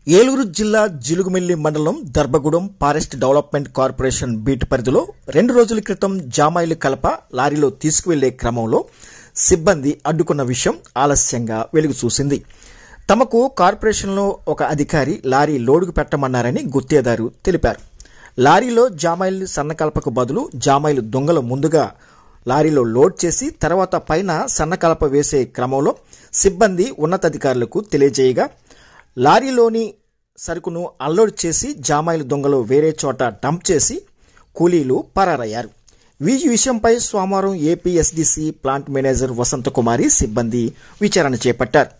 ఏలూరు జిల్లా జిలుగుమిల్లి మండలం Darbhagudem forest development corporation beat పరిధిలో 2 రోజుల క్రితం జామాయిలు కలప లారీలో తీసుకువెళ్లే క్రమంలో సిబ్బంది అడ్డుకున్న విషయం ఆలస్యంగా వెలుగు చూసింది. తమకు కార్పొరేషన్లో ఒక అధికారి లారీ లోడుకు పెట్టమన్నారని గుత్తేదారు తెలిపారు. లారీలో జామాయిలు సన్నకలపకు బదులు జామాయిలు దొంగలు ముందుగా లారీలో లోడ్ చేసి తర్వాత పైన సన్నకలప వేసే క్రమంలో సిబ్బంది ఉన్నతాధికారులకు తెలియజేయగా లారీలోని సరుకును అన్లోడ్ చేసి జామాయిలు దొంగలు వేరే చోట డంప్ చేసి కూలీలు పరారయ్యారు. ఈ విషయంపై సోమవారం ఏపీఎస్డీసీ ప్లాంట్ మేనేజర్ వసంతకుమారి సిబ్బంది విచారణ చేపట్టారు.